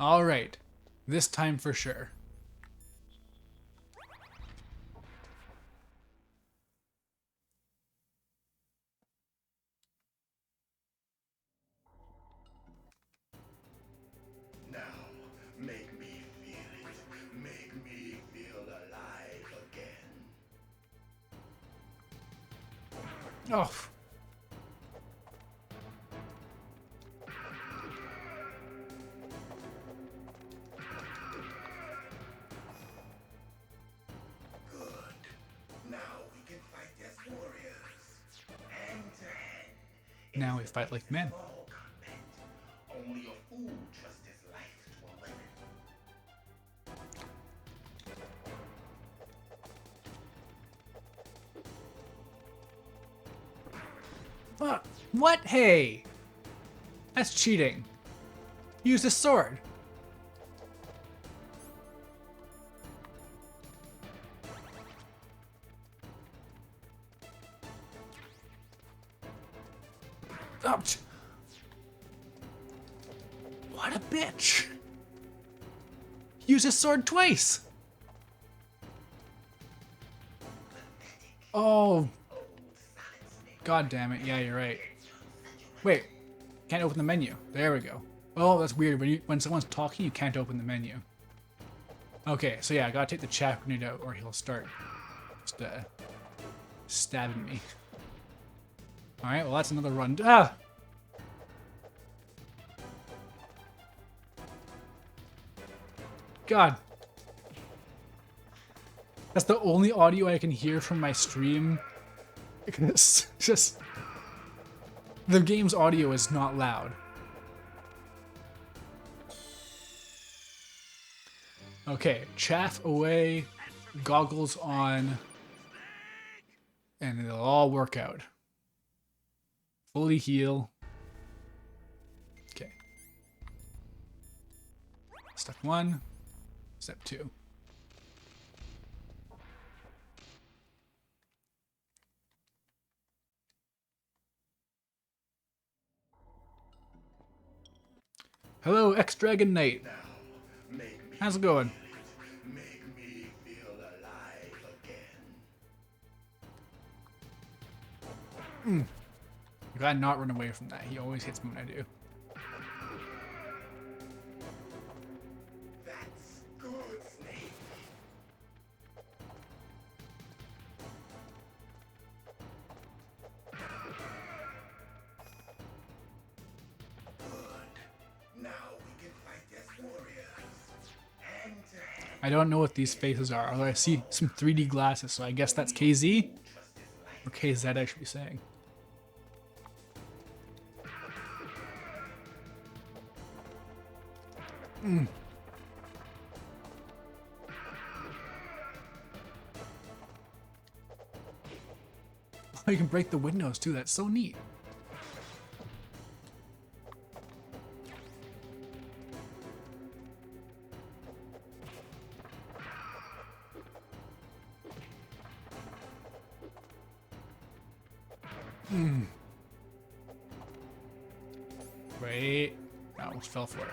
Alright. This time for sure. Now, make me feel it. Make me feel alive again. Oh. Good. Now we can fight as warriors. Hand to hand. It's Now we the fight like basis men. of all combat. Only a fool trusts his life to a weapon. What? Hey! That's cheating. Use a sword. Ouch. What a bitch. Use a sword twice. Oh. God damn it. Yeah, you're right. Wait. Can't open the menu. There we go. Oh, that's weird. When someone's talking, you can't open the menu. Okay, so yeah, I gotta take the chaff grenade out or he'll start just stabbing me. Alright, well that's another run. Ah! God. That's the only audio I can hear from my stream. It's just... The game's audio is not loud. Okay, chaff away, goggles on, and it'll all work out. Fully heal. Okay. Step 1, step 2. Hello, X-Dragon Knight. Now, make me How's it going? feel it. Make me feel alive again. I gotta not run away from that. He always hits me when I do. That's good, Snake. Good. Now we can fight as warriors. Hand to hand. I don't know what these faces are, although I see some 3D glasses, so I guess that's KZ? Trust his life. Or KZ, I should be saying. Oh, you can break the windows too, that's so neat. Wait. I almost fell for it.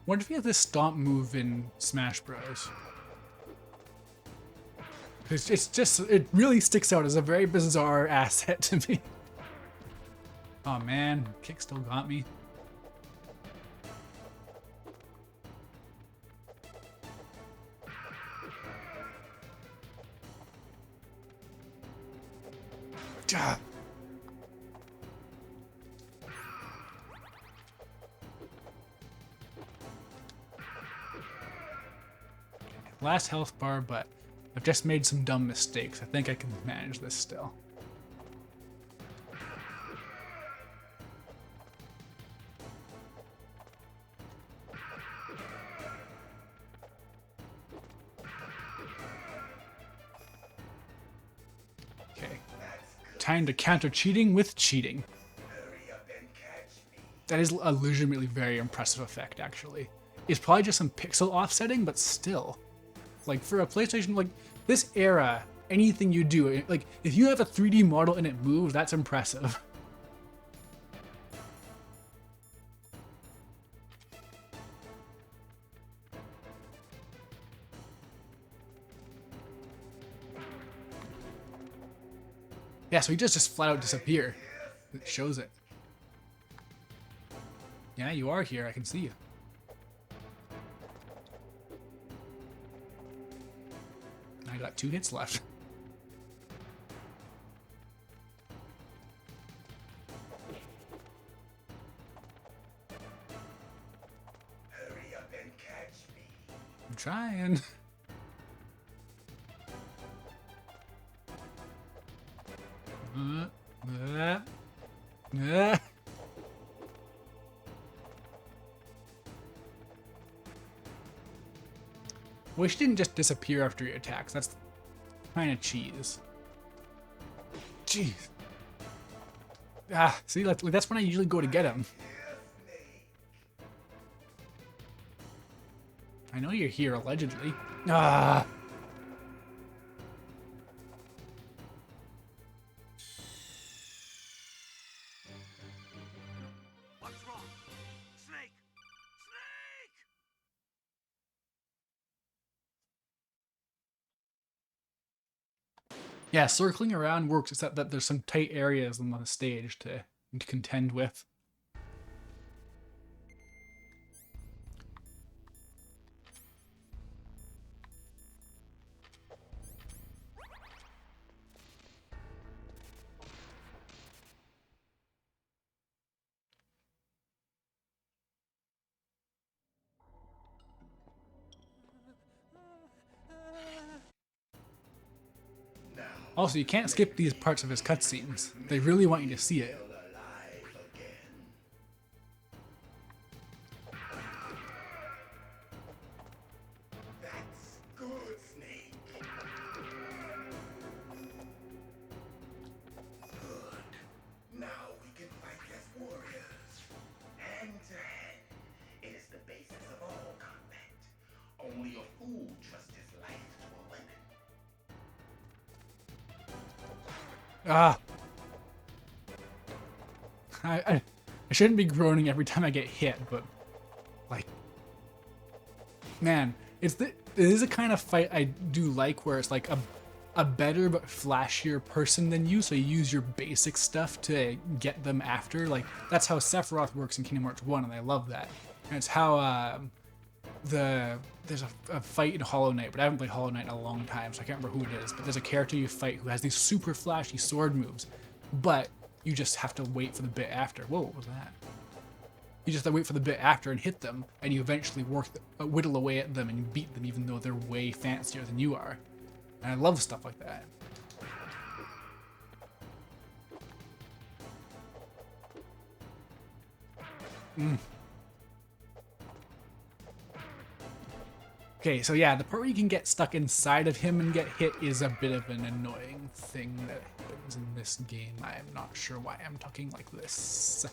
What if you have this stomp move in Smash Bros? It's just, it really sticks out as a very bizarre asset to me. Oh man, kick still got me. Ah. Last health bar, but I've just made some dumb mistakes. I think I can manage this still. Okay. Time to counter cheating with cheating. Hurry up and catch That is a legitimately very impressive effect, actually. It's probably just some pixel offsetting, but still. Like, for a PlayStation, like, this era, anything you do, like, if you have a 3D model and it moves, that's impressive. Yeah, so he just flat out disappear. It shows it. Yeah, you are here. I can see you. I got 2 hits left. Hurry up and catch me. I'm trying. Wish he didn't just disappear after he attacks. That's kind of cheese. Jeez. Ah, see, that's when I usually go to get him. I know you're here, allegedly. Ah. What's wrong? Snake! Snake! Yeah, circling around works, except that there's some tight areas on the stage to contend with. Also, you can't skip these parts of his cutscenes. They really want you to see it. Alive again. That's good, Snake. Good. Now we can fight as warriors. Hand to hand. It is the basis of all combat. Only a fool trusts his life to a weapon. Ah. I shouldn't be groaning every time I get hit, but like, man, it is a kind of fight I do like where it's like a better but flashier person than you, so you use your basic stuff to get them after. Like, that's how Sephiroth works in Kingdom Hearts 1, and I love that. And it's how there's a fight in Hollow Knight, but I haven't played Hollow Knight in a long time, so I can't remember who it is, but there's a character you fight who has these super flashy sword moves, but you just have to wait for the bit after. Whoa, what was that? You just have to wait for the bit after and hit them, and you eventually whittle away at them and you beat them even though they're way fancier than you are. And I love stuff like that. Okay, so yeah, the part where you can get stuck inside of him and get hit is a bit of an annoying thing that happens in this game. I'm not sure why I'm talking like this.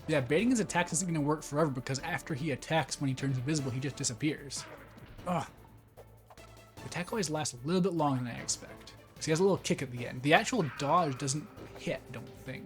Yeah, baiting his attacks isn't going to work forever because after he attacks, when he turns invisible, he just disappears. Ugh. The attack always lasts a little bit longer than I expect. Because he has a little kick at the end. The actual dodge doesn't hit, I don't think.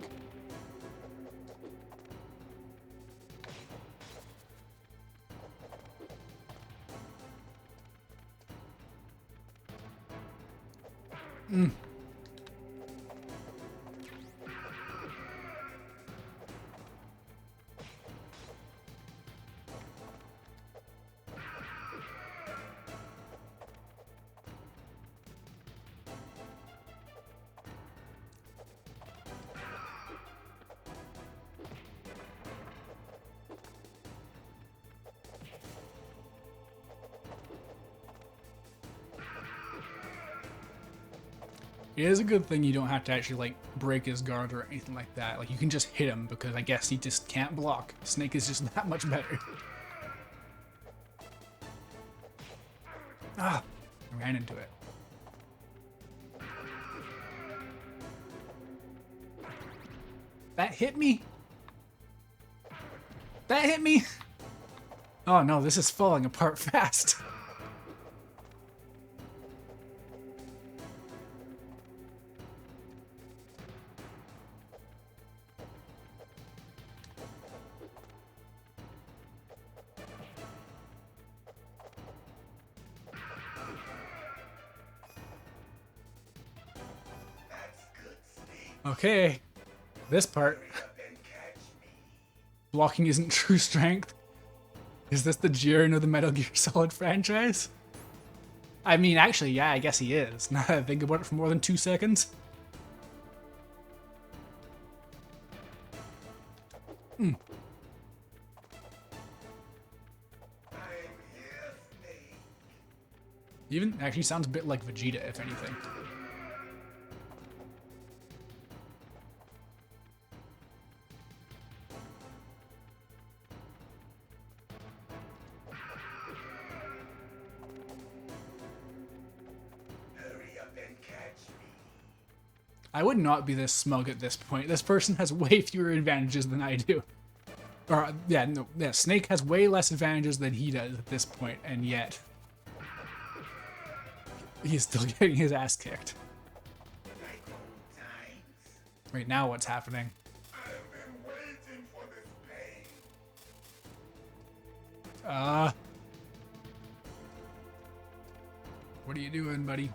It is a good thing you don't have to actually, like, break his guard or anything like that. Like, you can just hit him because I guess he just can't block. Snake is just that much better. Ah! I ran into it. That hit me? That hit me? Oh no, this is falling apart fast. Okay, this part. Blocking isn't true strength. Is this the Jiren of the Metal Gear Solid franchise? I mean, actually, yeah, I guess he is. Now that I think about it for more than 2 seconds. Mm. Even actually sounds a bit like Vegeta, if anything. I would not be this smug at this point. This person has way fewer advantages than I do. Or, yeah, no, yeah, Snake has way less advantages than he does at this point, and yet he's still getting his ass kicked. Right now, what's happening? What are you doing, buddy?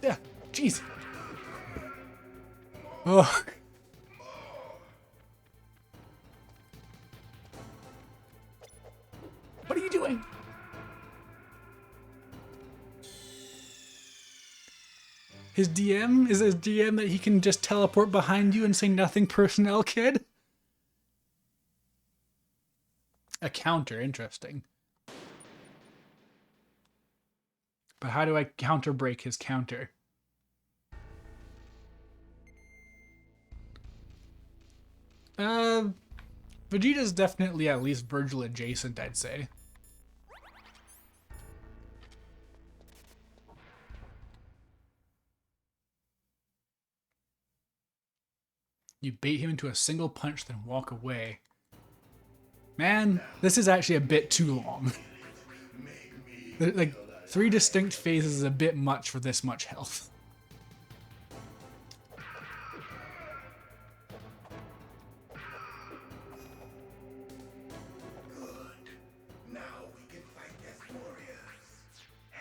Yeah, jeez. Oh. What are you doing? His DM? Is his DM that he can just teleport behind you and say nothing personnel, kid? A counter, interesting. But how do I counter break his counter? Vegeta's definitely at least Virgil adjacent, I'd say. You bait him into a single punch, then walk away. Man, this is actually a bit too long. Like, 3 distinct phases is a bit much for this much health.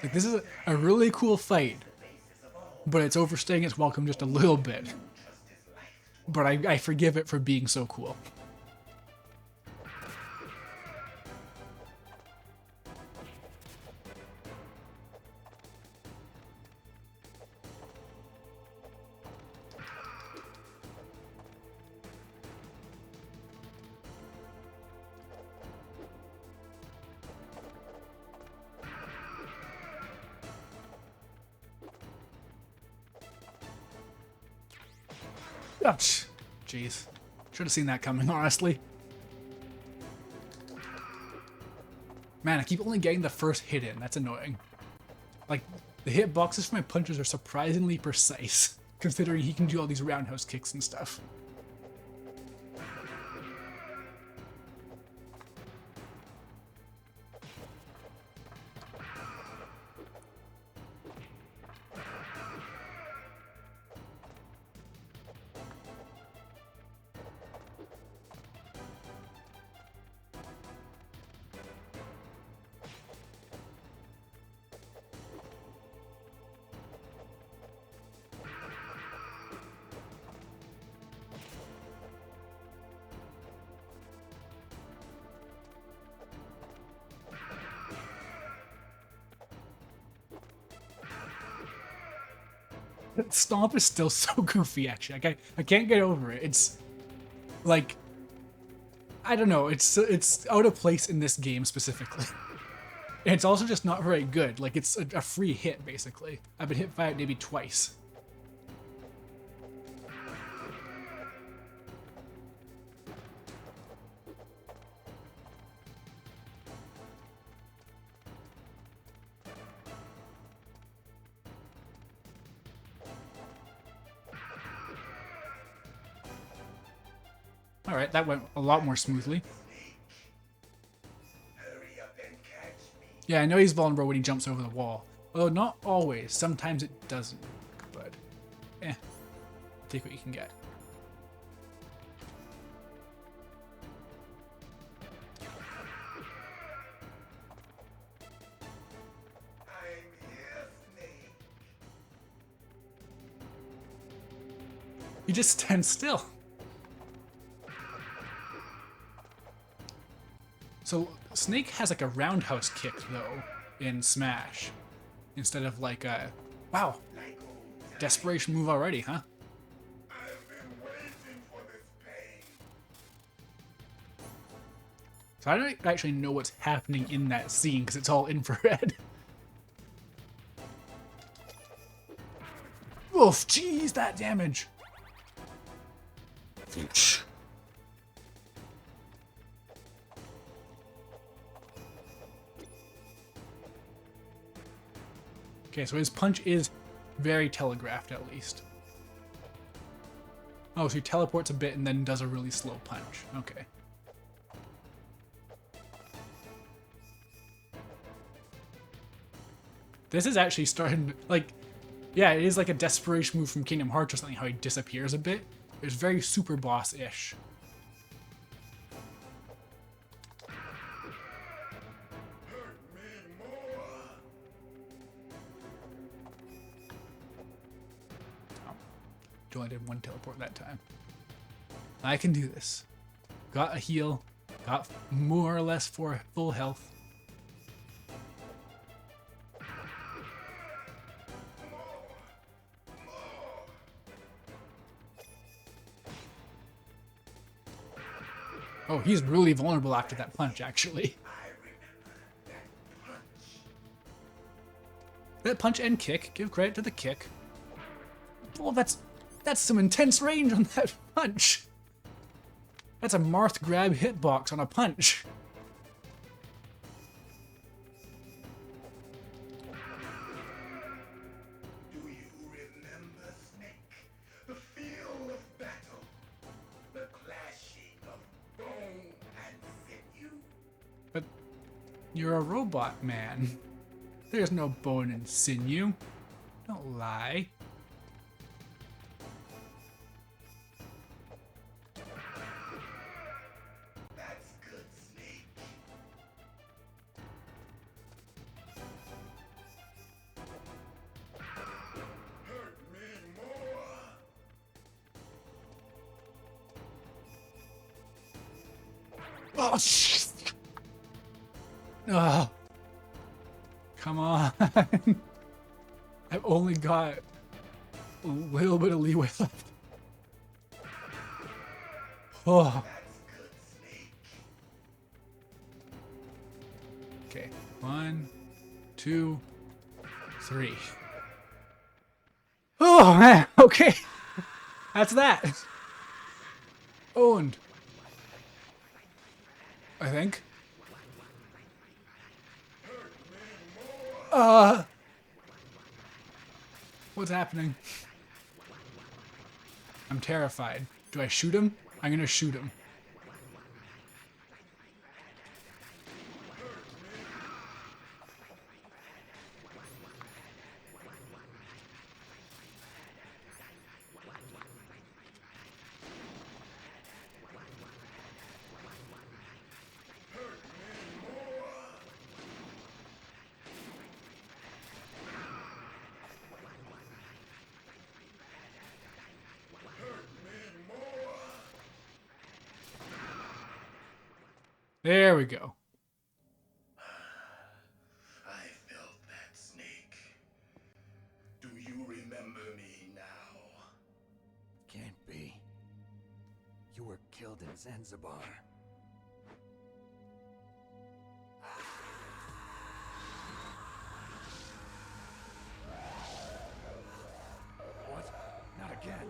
Like, this is a really cool fight, but it's overstaying its welcome just a little bit. But I forgive it for being so cool. Ouch. Jeez. Should have seen that coming, honestly. Man, I keep only getting the first hit in. That's annoying. Like, the hitboxes for my punches are surprisingly precise, considering he can do all these roundhouse kicks and stuff. Stomp is still so goofy, actually. I can't get over it. It's like, I don't know. It's out of place in this game specifically. And it's also just not very good. Like, it's a free hit, basically. I've been hit by it maybe twice. Alright, that went a lot more smoothly. Hurry up and catch me. Yeah, I know he's vulnerable when he jumps over the wall. Although not always. Sometimes it doesn't. But, take what you can get. I'm here, Snake. You just stand still. So Snake has like a roundhouse kick though in Smash, instead of like a wow desperation move already, huh? I've been waiting for this pain. So I don't actually know what's happening in that scene because it's all infrared. Oof! Jeez, that damage. Okay, so his punch is very telegraphed at least. Oh, so he teleports a bit and then does a really slow punch. Okay. This is actually starting, like, yeah, it is like a desperation move from Kingdom Hearts or something, how he disappears a bit. It's very super boss-ish. Hurt me more. Only did one teleport that time. I can do this. Got a heal. Got more or less for full health. Oh, he's really vulnerable after that punch, actually. I remember that punch. That punch and kick. Give credit to the kick. Well, that's some intense range on that punch. That's a Marth grab hitbox on a punch. Do you remember, Snake? The field of battle. The clashing of bone and sinew. But you're a robot, man. There's no bone and sinew. Don't lie. That's good, Snake. Hurt me more. Oh, shit. Oh. Come on. I've only got a little bit of leeway left. Oh. That's good, Snake. Okay. 1, 2, 3. Oh, man. Okay. That's that. Owned. I think. What's happening? I'm terrified. Do I shoot him? I'm gonna shoot him. There we go. I felt that, Snake. Do you remember me now? Can't be. You were killed in Zanzibar. What? Not again.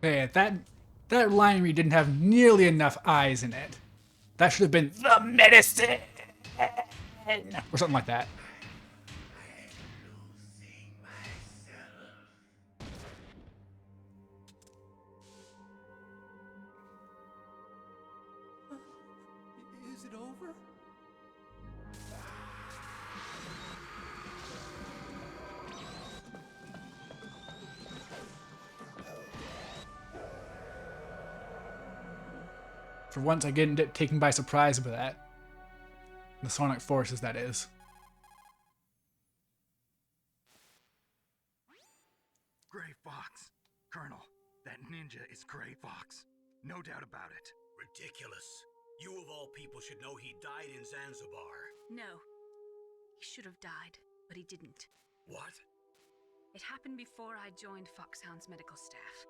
Hey, that line read didn't have nearly enough eyes in it. That should have been the medicine or something like that. I'm losing myself. For once, I get taken by surprise by that. The Sonic Forces, that is. Gray Fox. Colonel, that ninja is Gray Fox. No doubt about it. Ridiculous. You of all people should know he died in Zanzibar. No. He should have died, but he didn't. What? It happened before I joined Foxhound's medical staff.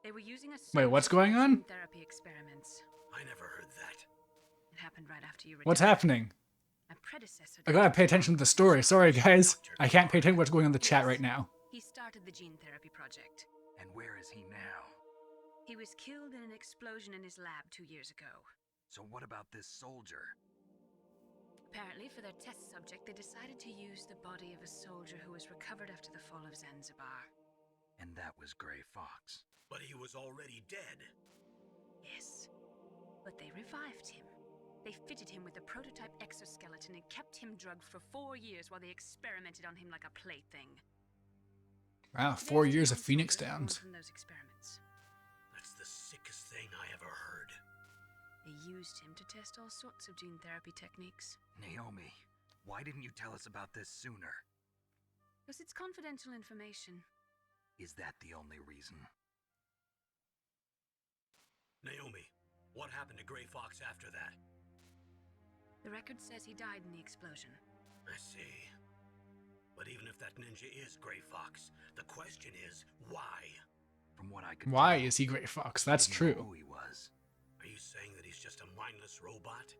They were using a Wait, what's going surgeon on? for therapy experiments. I never heard that. It happened right after you What's retired. happening? My predecessor. I gotta pay attention to the story. Sorry, guys. I can't pay attention to what's going on in the chat right now. He started the gene therapy project. And where is he now? He was killed in an explosion in his lab 2 years ago. So what about this soldier? Apparently, for their test subject, they decided to use the body of a soldier who was recovered after the fall of Zanzibar. And that was Gray Fox. But he was already dead. Yes. But they revived him. They fitted him with a prototype exoskeleton and kept him drugged for 4 years while they experimented on him like a plaything. Wow, 4 years of Phoenix Downs. From those experiments. That's the sickest thing I ever heard. They used him to test all sorts of gene therapy techniques. Naomi, why didn't you tell us about this sooner? Because it's confidential information. Is that the only reason? Naomi, what happened to Gray Fox after that? The record says he died in the explosion. I see. But even if that ninja is Gray Fox, the question is, why? From what I could Why tell, is he Gray Fox? That's I didn't know true. who he was. Are you saying that he's just a mindless robot?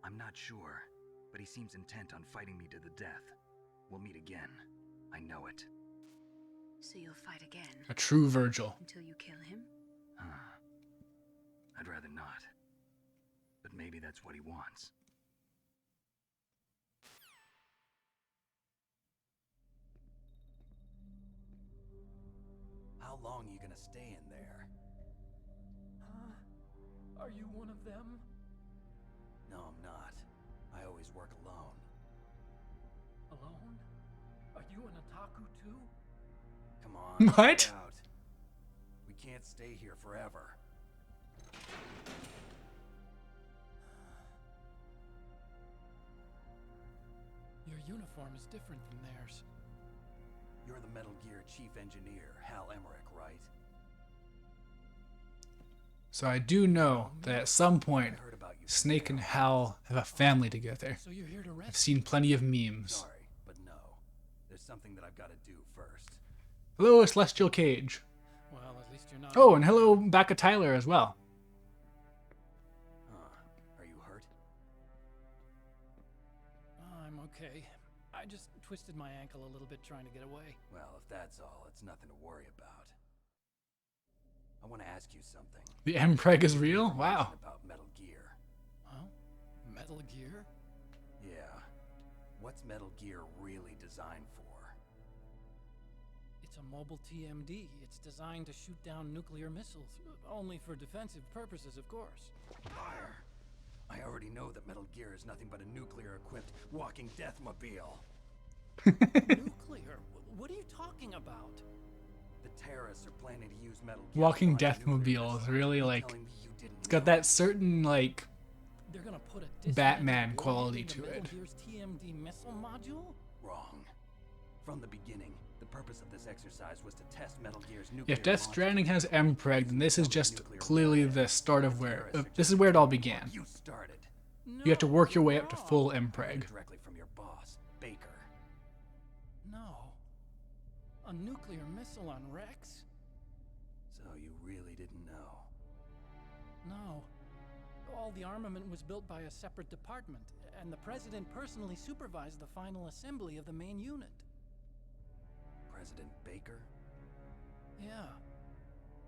I'm not sure, but he seems intent on fighting me to the death. We'll meet again. I know it. So you'll fight again. A true Virgil. Until you kill him? I'd rather not. But maybe that's what he wants. How long are you gonna stay in there? Huh? Are you one of them? No, I'm not. I always work alone. Alone? Are you an otaku too? Come on. What? get out. We can't stay here forever. Your uniform is different from theirs. You're the Metal Gear Chief Engineer, Hal Emmerich, right? So I do know that at some point, I heard about you. Snake and Hal have a family together. So you're here to I've rest. seen plenty of memes. Sorry, but no. There's something that I've got to do first. Hello, Celestial Cage. Well, at least you're not. Oh, and hello, Baka Tyler as well. Are you hurt? I'm okay. I just twisted my ankle a little bit trying to get away. Well, if that's all, it's nothing to worry about. I want to ask you something. The Mpreg is real? Wow. About Metal Gear. Huh? Metal Gear? Yeah. What's Metal Gear really designed for? It's a mobile TMD. It's designed to shoot down nuclear missiles. Only for defensive purposes, of course. Fire! I already know that Metal Gear is nothing but a nuclear-equipped walking deathmobile. Nuclear? What are you talking about? The terrorists are planning to use Metal Gear. Walking to launch a nuclear Deathmobile is missile. really You're like, telling me you didn't it's got know? that certain like They're gonna put a dismantled Batman warhead quality in the to Metal it. Gear's TMD missile module? Wrong. From the beginning, the purpose of this exercise was to test Metal Gear's nuclear If Death launch Stranding has Mpreg, then this is just clearly the start of where this is where it all began. You started. You have to work your No, way you're up to wrong. full Heard Mpreg. it directly from your boss, Baker. No. A nuclear missile on Rex? So you really didn't know. No. All the armament was built by a separate department, and the president personally supervised the final assembly of the main unit. President Baker? Yeah.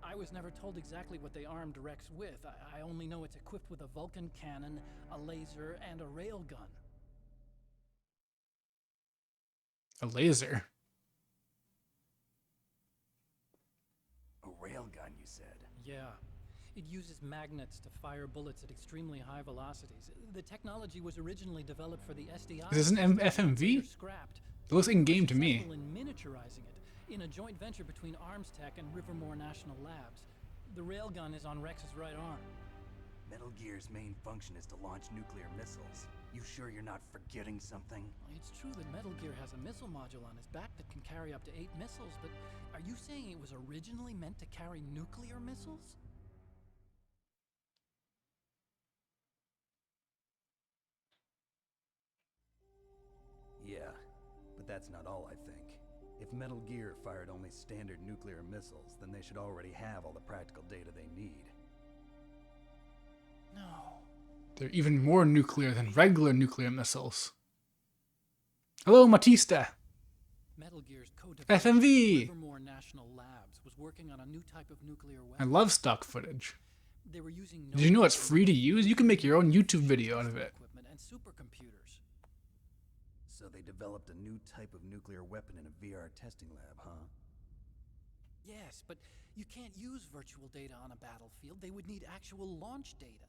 I was never told exactly what they armed Rex with. I only know it's equipped with a Vulcan cannon, a laser, and a railgun. A laser. A railgun, you said. Yeah. It uses magnets to fire bullets at extremely high velocities. The technology was originally developed for the SDI. Is this an FMV? Scrapped. It looks in game to me. Successful in miniaturizing it in a joint venture between Arms Tech and Rivermore National Labs. The railgun is on Rex's right arm. Metal Gear's main function is to launch nuclear missiles. You sure you're not forgetting something? It's true that Metal Gear has a missile module on his back that can carry up to 8 missiles, but are you saying it was originally meant to carry nuclear missiles? Yeah, but that's not all I think. If Metal Gear fired only standard nuclear missiles, then they should already have all the practical data they need. No. They're even more nuclear than regular nuclear missiles. Hello, Matista. Metal Gear's co-developer FMV. Livermore National Labs was working on a new type of nuclear I weapon. love stock footage. They were using Did you know it's free to use? You can make your own YouTube video out of it. equipment and supercomputers. So they developed a new type of nuclear weapon in a VR testing lab, huh? Yes, but you can't use virtual data on a battlefield. They would need actual launch data.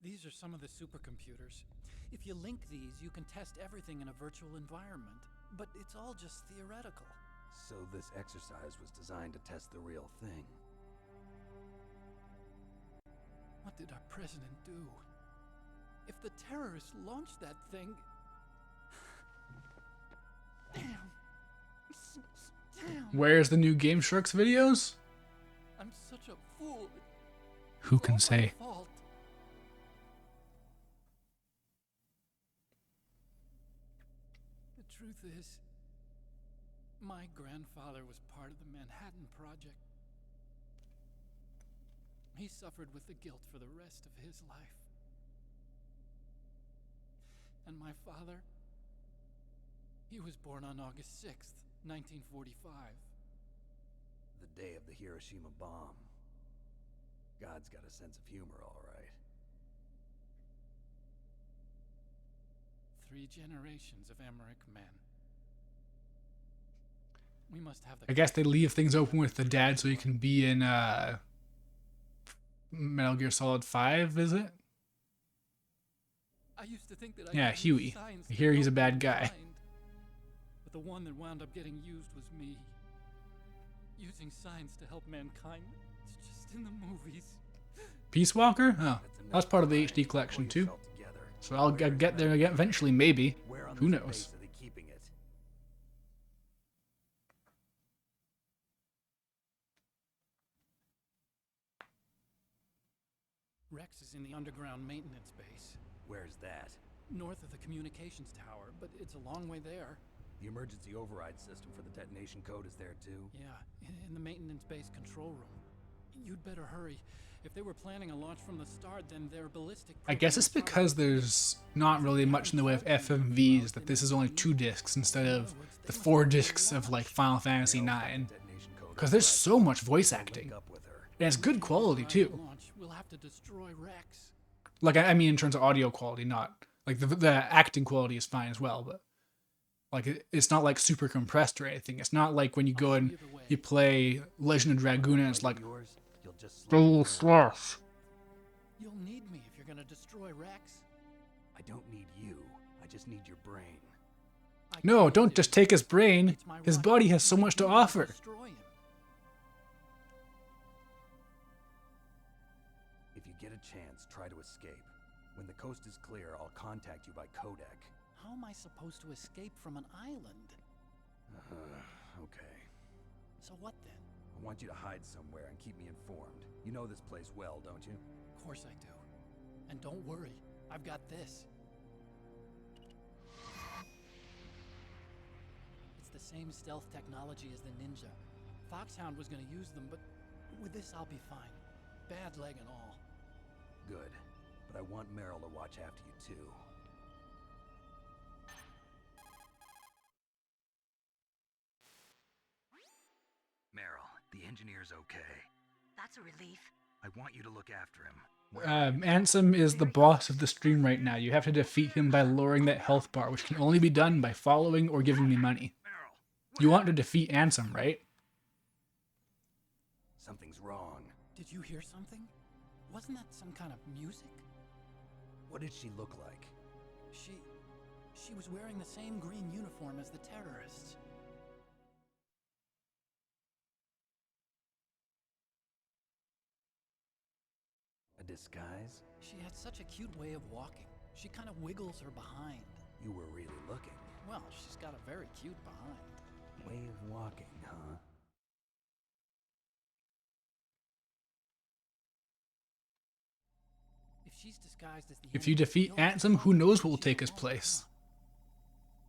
These are some of the supercomputers. If you link these, you can test everything in a virtual environment. But it's all just theoretical. So this exercise was designed to test the real thing. What did our president do? If the terrorists launched that thing... Damn. Damn. Where's the new Game Sharks videos? I'm such a fool. Who It's can all say? my fault. The truth is, my grandfather was part of the Manhattan Project. He suffered with the guilt for the rest of his life. And my father, he was born on August 6th, 1945. The day of the Hiroshima bomb. God's got a sense of humor, all right. 3 generations of Emmerich men. We must have the... I guess they leave things open with the dad so he can be in Metal Gear Solid 5, is it? I used to think that I Yeah, could use Huey. science I to hear he's a help bad guy. mankind. But the one that wound up getting used was me. Using science to help mankind. It's just in the movies. Peace Walker? Oh, that's part of the HD collection too. So I'll get there again eventually, maybe. Where on Who this knows? base are they keeping it? Rex is in the underground maintenance base. Where's that? North of the communications tower, but it's a long way there. The emergency override system for the detonation code is there too? Yeah, in the maintenance base control room. You'd better hurry. If they were planning a launch from the start, then their ballistic... I guess it's program because there's not really much in the way of FMVs that this is only 2 discs instead of the 4 discs of like Final Fantasy IX. Because there's so much voice acting. And it's good quality too. launch, we'll have to destroy Rex. Like, I mean in terms of audio quality, not... Like, the acting quality is fine as well, but... Like, it's not like super compressed or anything. It's not like when you go and you play Legend of Dragoon and it's like... Full sloth. You'll need me if you're gonna destroy Rex. I don't need you. I just need your brain. I No, can't don't do just it. take his brain. It's my His right. body has It's so my much to duty offer. Destroy him. If you get a chance, try to escape. When the coast is clear, I'll contact you by codec. How am I supposed to escape from an island? Okay. So what then? I want you to hide somewhere and keep me informed. You know this place well, don't you? Of course I do. And don't worry, I've got this. It's the same stealth technology as the Ninja. Foxhound was gonna use them, but with this I'll be fine. Bad leg and all. Good. But I want Meryl to watch after you too. Meryl, the engineer's okay. That's a relief. I want you to look after him. Ansem is the boss of the stream right now. You have to defeat him by lowering that health bar, which can only be done by following or giving me money. Meryl! You want to defeat Ansem, right? Something's wrong. Did you hear something? Wasn't that some kind of music? What did she look like? She was wearing the same green uniform as the terrorists. disguise? She had such a cute way of walking. She kind of wiggles her behind. You were really looking. Well, she's got a very cute behind. Way of walking, huh? If she's disguised as the If you enemy, defeat you'll have to Ansem, who follow knows her what will she take his won't, place? huh?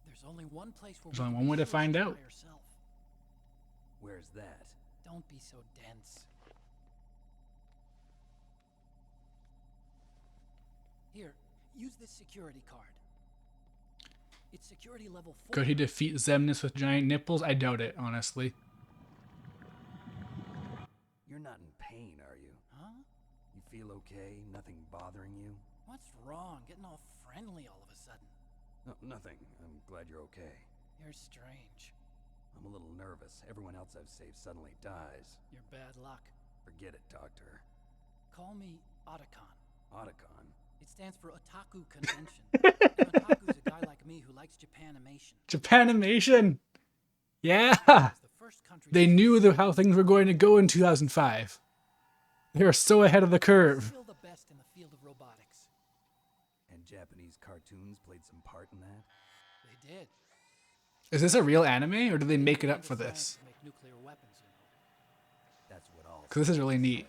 There's only one place where There's we only can one be way to sure find she's out. by herself. Where's that? Don't be so dense. Here, use this security card. It's security level 4. Could he defeat Xemnas with giant nipples? I doubt it, honestly. You're not in pain, are you? Huh? You feel okay? Nothing bothering you? What's wrong? Getting all friendly all of a sudden. No, nothing. I'm glad you're okay. You're strange. I'm a little nervous. Everyone else I've saved suddenly dies. You're bad luck. Forget it, Doctor. Call me Otacon. Otacon? It stands for Otaku Convention. An otaku's a guy like me who likes Japanimation. Japanimation! Yeah! It's the first country They to knew how things were going to go in 2005. They were so ahead of the curve. still the best in the field of robotics. And Japanese cartoons played some part in that? They did. Is this a real anime, or did they make it up for this? Science to make nuclear weapons, you know. That's what all. Because this is really neat.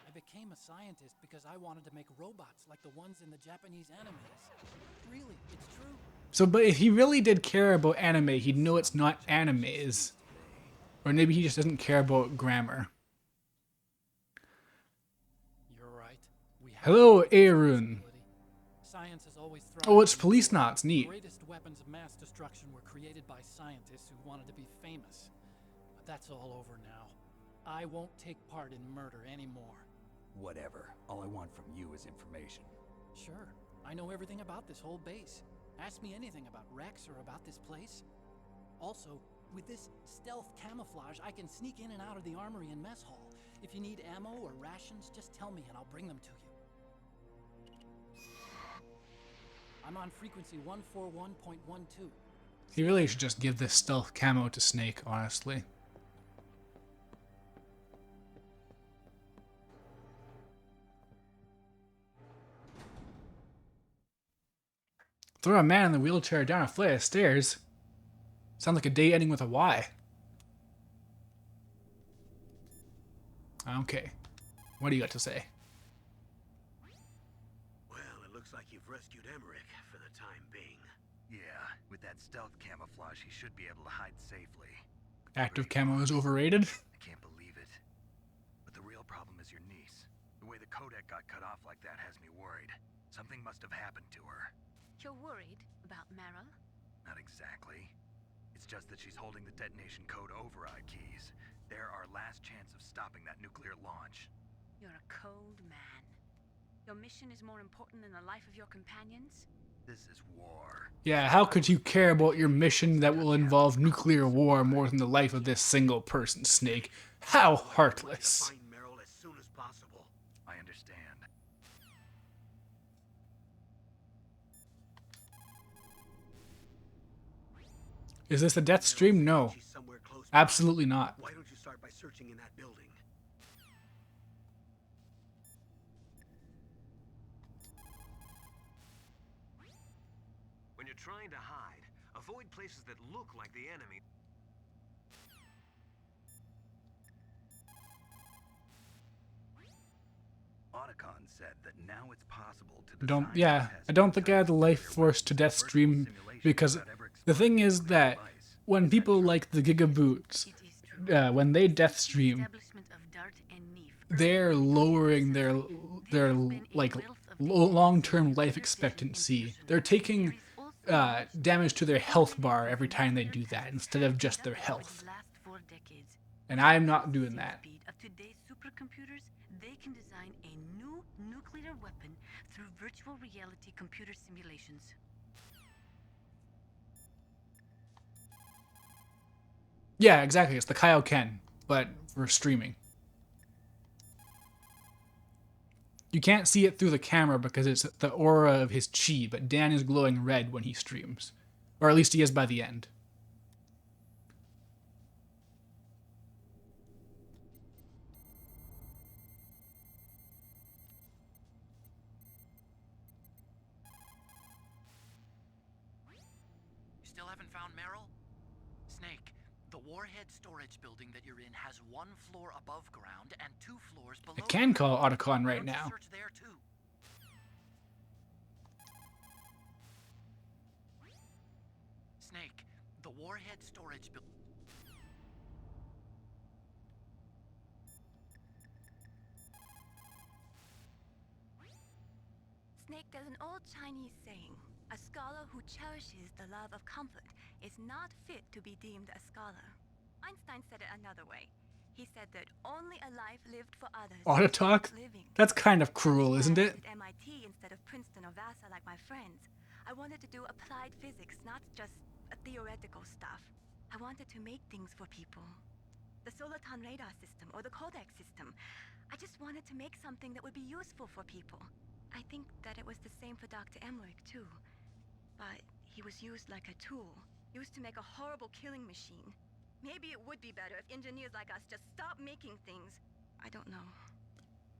I became a scientist because I wanted to make robots like the ones in the Japanese animes. Really, it's true. So, but if he really did care about anime, he'd know it's not animes. Or maybe he just doesn't care about grammar. You're right. We have Hello, to make Arun. Science has always thrived. Oh, it's in police war. knots. Neat. The greatest weapons of mass destruction were created by scientists who wanted to be famous. But that's all over now. I won't take part in murder anymore. Whatever. All I want from you is information. Sure, I know everything about this whole base. Ask me anything about Rex or about this place. Also, with this stealth camouflage, I can sneak in and out of the armory and mess hall. If you need ammo or rations, just tell me and I'll bring them to you. I'm on frequency 141.12. He really should just give this stealth camo to Snake, honestly. Throw a man in the wheelchair down a flight of stairs. Sounds like a day ending with a Y. Okay. What do you got to say? Well, it looks like you've rescued Emmerich for the time being. Yeah, with that stealth camouflage, he should be able to hide safely. Active camo is overrated? I can't believe it. But the real problem is your niece. The way the codec got cut off like that has me worried. Something must have happened to her. You're worried about Meryl? Not exactly. It's just that she's holding the detonation code override keys. They're our last chance of stopping that nuclear launch. You're a cold man. Your mission is more important than the life of your companions? This is war. Yeah, how could you care about your mission that will involve nuclear war more than the life of this single person, Snake? How heartless. Find Meryl as soon as possible. I understand. Is this a death stream? No. She's somewhere close by. Absolutely not. Why don't you start by searching in that building? When you're trying to hide, avoid places that look like the enemy. Otacon said that now it's possible to Don't, design yeah, and test I don't think I had the nuclear life force to death virtual stream simulation because without ever the thing exposing is the that device. when people like the Gigaboots, It is true. when they death stream, Establishment of Dart and Neef. they're lowering their like long-term life expectancy. They're taking damage to their health bar every time they do that instead of just their health. And I'm not doing that. Speed of today's supercomputers, they can design a new nuclear weapon through virtual reality computer simulations. Yeah, exactly. It's the Kaioken, but for streaming. You can't see it through the camera because it's the aura of his chi, but Dan is glowing red when he streams. Or at least he is by the end. haven't found Meryl? Snake, the warhead storage building that you're in has 1 floor above ground and 2 floors below. I can ground. call Otacon Why right don't you now. search there too? Snake, the warhead storage building. Snake, there's an old Chinese saying, a scholar who cherishes the love of comfort is not fit to be deemed a scholar. Einstein said it another way. He said that only a life lived for others is Autotalk? worth living. That's kind of cruel, isn't it? At MIT instead of Princeton or Vassar like my friends. I wanted to do applied physics, not just theoretical stuff. I wanted to make things for people. The Soliton radar system or the Kodak system. I just wanted to make something that would be useful for people. I think that it was the same for Dr. Emmerich, too. But he was used like a tool, used to make a horrible killing machine. Maybe it would be better if engineers like us just stopped making things. I don't know.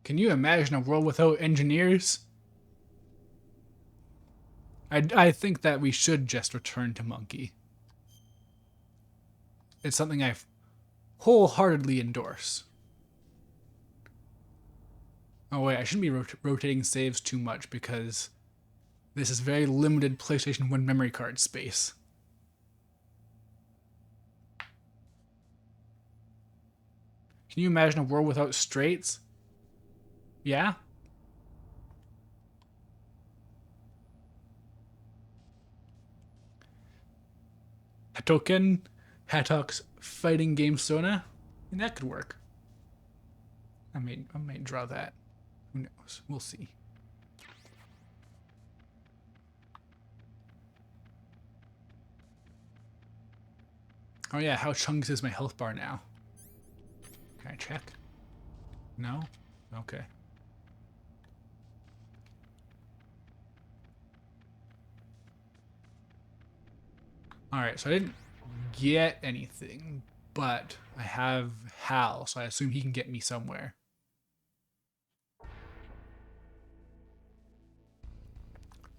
Can you imagine a world without engineers? I think that we should just return to Monkey. It's something I wholeheartedly endorse. Oh wait, I shouldn't be rotating saves too much because this is very limited PlayStation 1 memory card space. Can you imagine a world without straights? Yeah? Hatoken, Hatok's fighting game Sona? And that could work. I might draw that. Who knows? We'll see. Oh yeah, how chunks is my health bar now? Can I check? No? Okay. Alright, so I didn't get anything, but I have Hal, so I assume he can get me somewhere.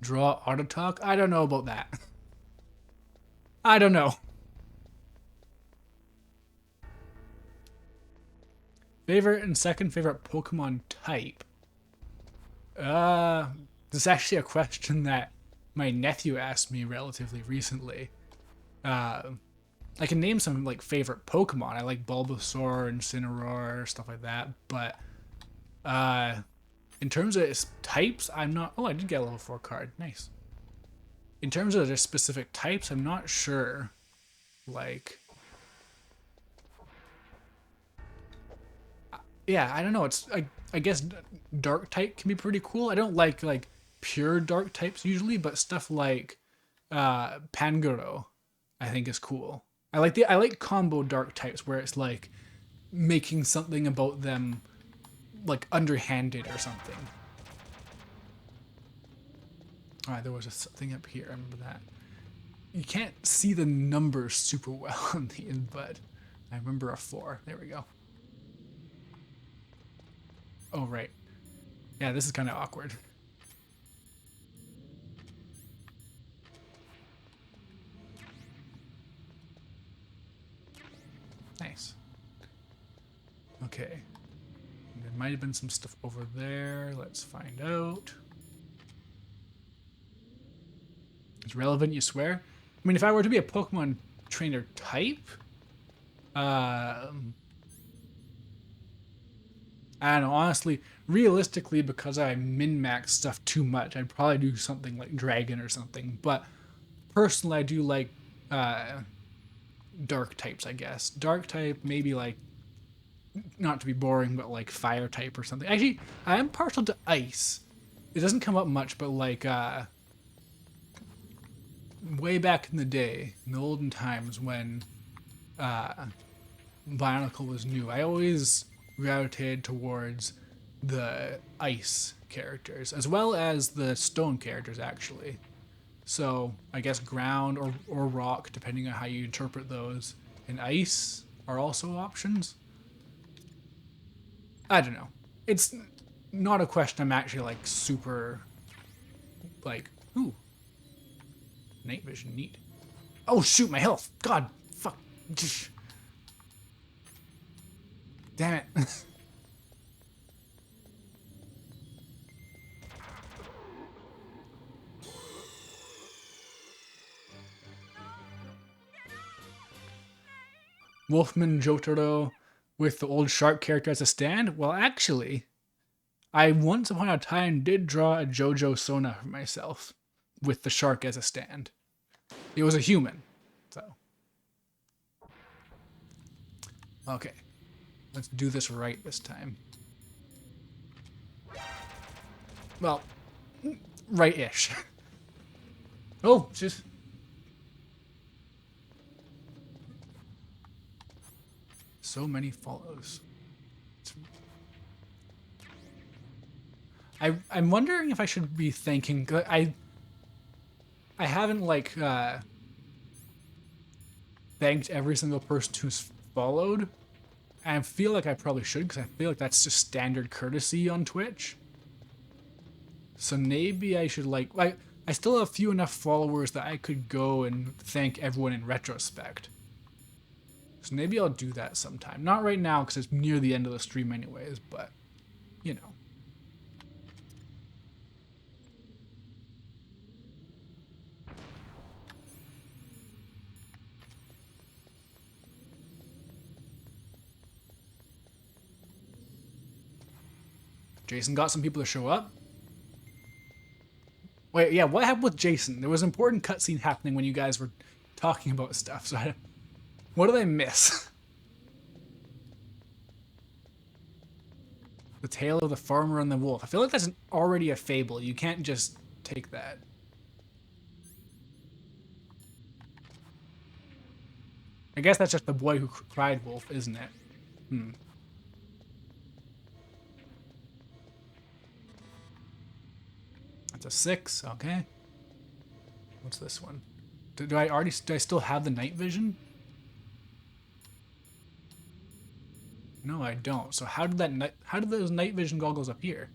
Draw Autotalk? I don't know about that. I don't know. Favorite and second favorite Pokemon type? This is actually a question that my nephew asked me relatively recently. I can name some like favorite Pokemon. I like Bulbasaur, Incineroar, stuff like that. But in terms of types, I'm not. Oh, I did get a level 4 card. Nice. In terms of their specific types, I'm not sure. Like, yeah, I don't know. It's I guess dark type can be pretty cool. I don't like pure dark types usually, but stuff like Pangoro, I think is cool. I like combo dark types where it's like making something about them like underhanded or something. Alright, there was a thing up here. I remember that. You can't see the numbers super well on the but I remember a 4. There we go. Oh, right. Yeah, this is kind of awkward. Nice. Okay. There might have been some stuff over there. Let's find out. It's relevant, you swear? I mean, if I were to be a Pokemon trainer type, I don't know, honestly, realistically, because I min-max stuff too much, I'd probably do something like Dragon or something. But personally, I do like dark types, I guess. Dark type, maybe like, not to be boring, but like fire type or something. Actually, I am partial to ice. It doesn't come up much, but like way back in the day, in the olden times when Bionicle was new, I always gravitated towards the ice characters, as well as the stone characters, actually. So, I guess ground or rock, depending on how you interpret those, and ice are also options. I don't know. It's not a question I'm actually, like, super, like, ooh. Night vision, neat. Oh shoot, my health. God, fuck. Damn it. Wolfman Jotaro with the old shark character as a stand? Well, actually, I once upon a time did draw a JoJo Sona for myself with the shark as a stand. It was a human, so. Okay, let's do this right this time. Well, right-ish. Oh, just... So many follows. I'm wondering if I should be thanking... I haven't, like, thanked every single person who's followed. And I feel like I probably should, because I feel like that's just standard courtesy on Twitch. So maybe I should, like... I still have few enough followers that I could go and thank everyone in retrospect. So maybe I'll do that sometime. Not right now, because it's near the end of the stream anyways, but, you know. Jason got some people to show up. Wait, yeah, what happened with Jason? There was an important cutscene happening when you guys were talking about stuff, so what did I miss? The Tale of the Farmer and the Wolf. I feel like that's already a fable. You can't just take that. I guess that's just the boy who cried wolf, isn't it? Hmm. That's a 6, okay. What's this one? Do I still have the night vision? No, I don't. So how did those night vision goggles appear?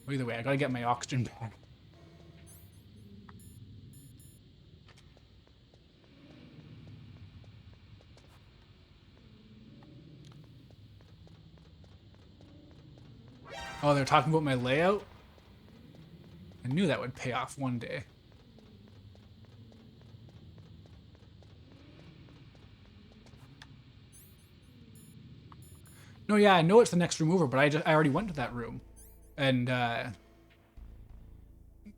Well, either way, I gotta get my oxygen back. Oh, they're talking about my layout? I knew that would pay off one day. No, yeah, I know it's the next room over, but I already went to that room. And,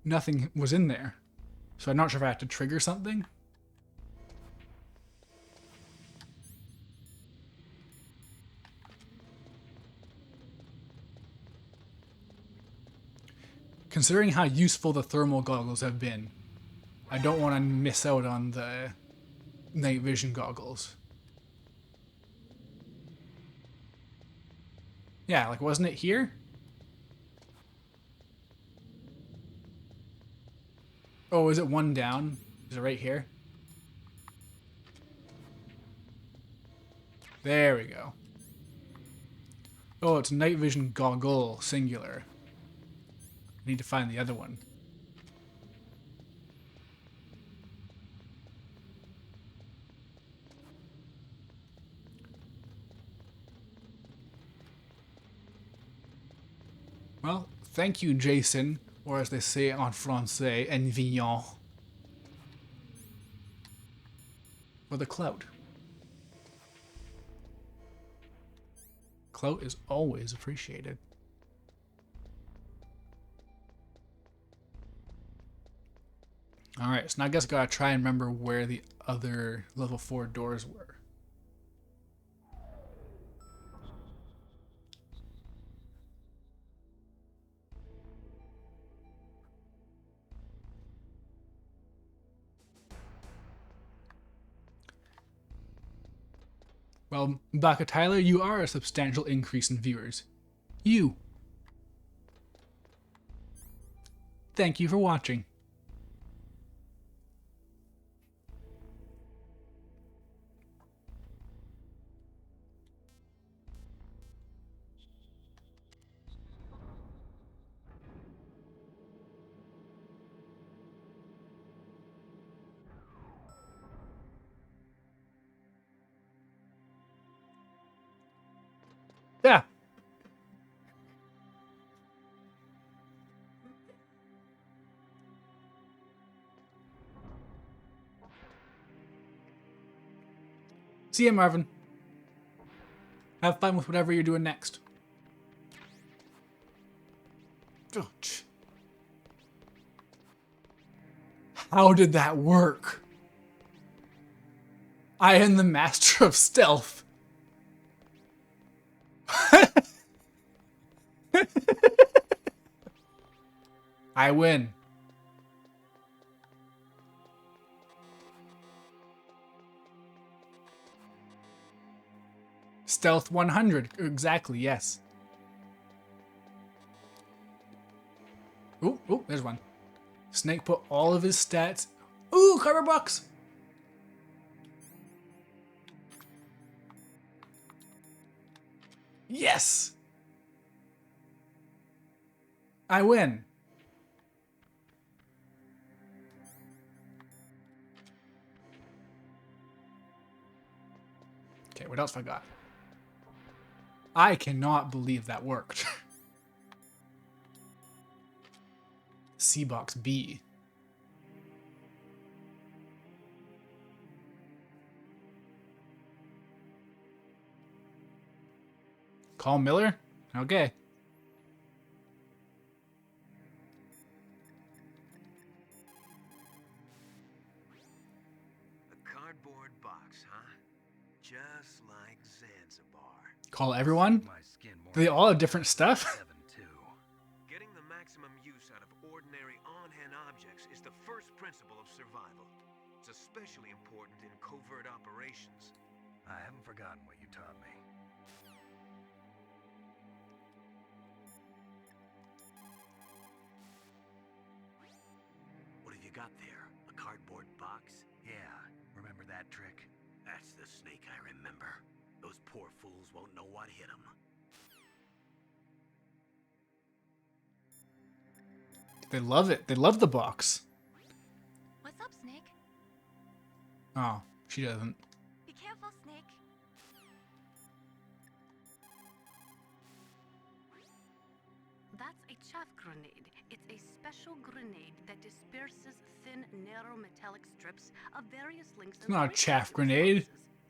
nothing was in there. So I'm not sure if I have to trigger something. Considering how useful the thermal goggles have been, I don't want to miss out on the night vision goggles. Yeah, like, wasn't it here? Oh, is it one down? Is it right here? There we go. Oh, it's night vision goggle, singular. I need to find the other one. Well, thank you, Jason, or as they say en français, en vignon, for the clout. Clout is always appreciated. Alright, so now I guess I gotta try and remember where the other level 4 doors were. Well, Baka Tyler, you are a substantial increase in viewers. You. Thank you for watching. Yeah. See ya, Marvin. Have fun with whatever you're doing next. How did that work? I am the master of stealth. I win. Stealth 100. Exactly, yes. Ooh, there's one. Snake put all of his stats. Ooh, cardboard box. Yes. I win. Okay, what else have I got? I cannot believe that worked. C-Box B. Call Miller? Okay. A cardboard box, huh? Just like Zanzibar. Call everyone? My skin more Do they all have different stuff? 7-2. Getting the maximum use out of ordinary on-hand objects is the first principle of survival. It's especially important in covert operations. I haven't forgotten what you taught me. What have you got there? A cardboard box? Yeah, remember that trick? That's the snake I remember. Those poor fools won't know what hit them. They love it. They love the box. What's up, Snake? Oh, she doesn't. Be careful, Snake. That's a chaff grenade. It's a special grenade that disperses thin, narrow metallic strips of various lengths. It's not a chaff grenade.